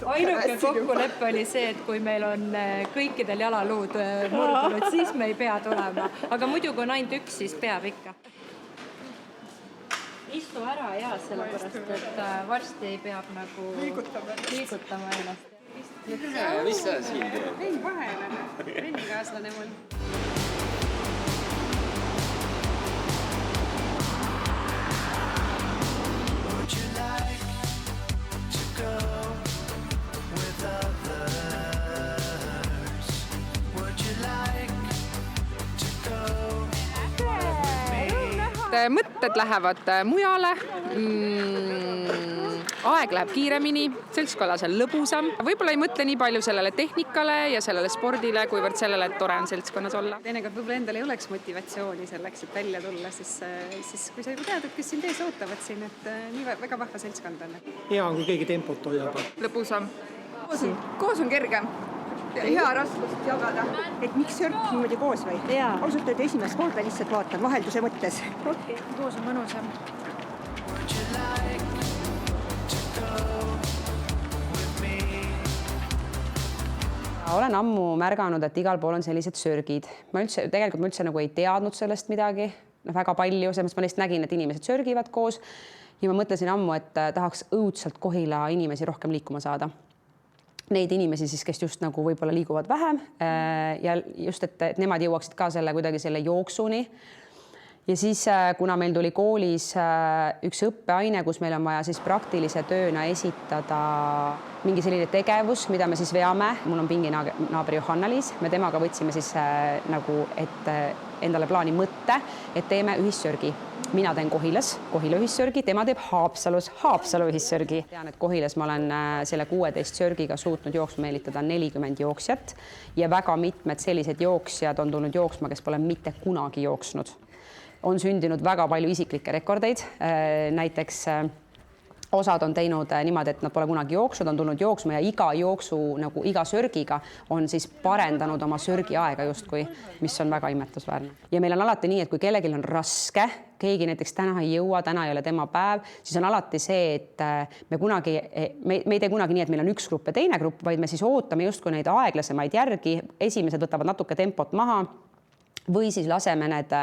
Ainuke kokkuleppe oli see, et kui meil on kõikidel jalaluud murdunud, siis me ei pea tulema. Aga muidu kui on ainult üks, siis peab ikka. Istu ära ja sellepärast, et varsti peab nagu liigutama ennast. Mis sa siin teed? Ei vahele, vennikaaslane mul. Mõtted lähevad mujale, aeg läheb kiiremini, seltskonnas on lõbusam. Võib-olla ei mõtle nii palju sellele tehnikale ja sellele spordile, kuivõrd sellele, et tore on seltskonnas olla. Teinekord võib-olla endal ei oleks motivatsiooni selleks, et välja tulla, siis kui sa juba tead, et kes sind ees ootavad siin, et nii väga vahva seltskond on. Hea on, kui keegi tempot hoiab. Lõbusam. Koos on kergem. Hea raskust jagada. Et miks sörk niimoodi koos või? Ausalt öelda esimest korda lihtsalt vaatan vahelduse mõttes. Koos on mõnusam. Olen ammu märganud, et igal pool on sellised sörgid. Ma üldse nagu ei teadnud sellest midagi, väga palju, selles ma neist nägin, et inimesed sörgivad koos ja ma mõtlesin ammu, et tahaks õudselt Kohila inimesi rohkem liikuma saada. Neid inimesi siis, kes just nagu võib-olla liiguvad vähem ja just, et nemad jõuaksid ka kuidagi selle jooksuni. Ja siis, kuna meil tuli koolis üks õppeaine, kus meil on vaja siis praktilise tööna esitada mingi selline tegevus, mida me siis veame. Mul on pinginaaber Johanna-Liis. Me temaga võtsime siis nagu, et endale plaani mõtte, et teeme ühissörgi. Mina teen Kohilas, Kohila ühissörgi, tema teeb Haapsalus, Haapsalu ühissörgi. Tean, et Kohilas ma olen selle 16 sörgiga suutnud jooksma meelitada 40 jooksjat ja väga mitmed sellised jooksjad on tulnud jooksma, kes pole mitte kunagi jooksnud. On sündinud väga palju isiklikke rekordeid, näiteks osad on teinud niimoodi, et nad pole kunagi jooksnud, on tulnud jooksma ja iga jooksu, nagu iga sörgiga on siis parendanud oma sörgi aega justkui, mis on väga imetlusväärne. Ja meil on alati nii, et kui kellelgi on raske, keegi näiteks täna ei jõua, täna ei ole tema päev, siis on alati see, et me ei tee kunagi nii, et meil on üks grupp ja teine grupp, vaid me siis ootame justkui neid aeglasemaid järgi. Esimesed võtavad natuke tempot maha või siis laseme need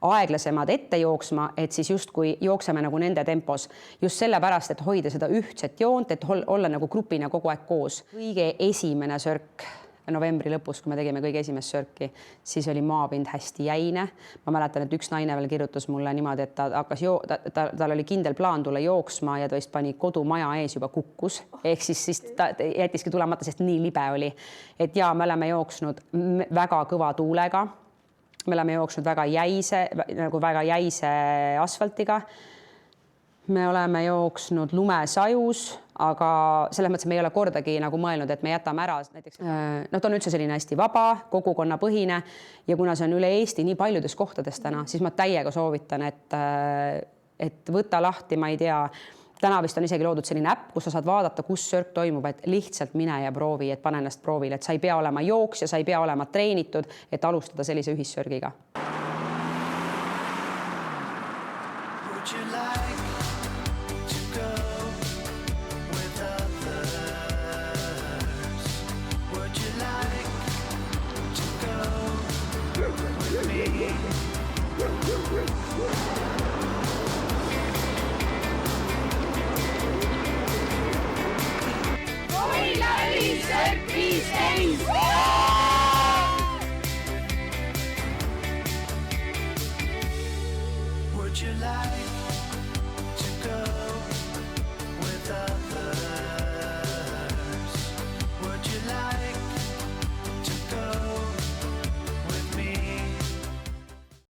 aeglasemad ette jooksma, et siis justkui jookseme nagu nende tempos. Just sellepärast, et hoida seda ühtset joont, et olla nagu grupina kogu aeg koos. Kõige esimene sörk novembri lõpus, kui me tegime kõige esimest sörki, siis oli maapind hästi jäine. Ma mäletan, et üks naine veel kirjutas mulle niimoodi, et tal oli kindel plaan tulla jooksma ja ta vist pani kodumaja ees juba kukkus. Ehk siis ta jätiski tulemata, sest nii libe oli. Et ja, me oleme jooksnud väga kõva tuulega. Me oleme jooksnud väga jäise asfaltiga. Me oleme jooksnud lumesajus, aga selles mõttes me ei ole kordagi nagu mõelnud, et me jätame ära. Näiteks, ta on üldse selline hästi vaba, kogukonnapõhine ja kuna see on üle Eesti nii paljudes kohtades täna, siis ma täiega soovitan, et võta lahti, ma ei tea, täna vist on isegi loodud selline äpp, kus sa saad vaadata, kus sörk toimub, et lihtsalt mine ja proovi, et pane ennast proovile, et sa ei pea olema jooksja, sa ei pea olema treenitud, et alustada sellise ühissörgiga. Yeah.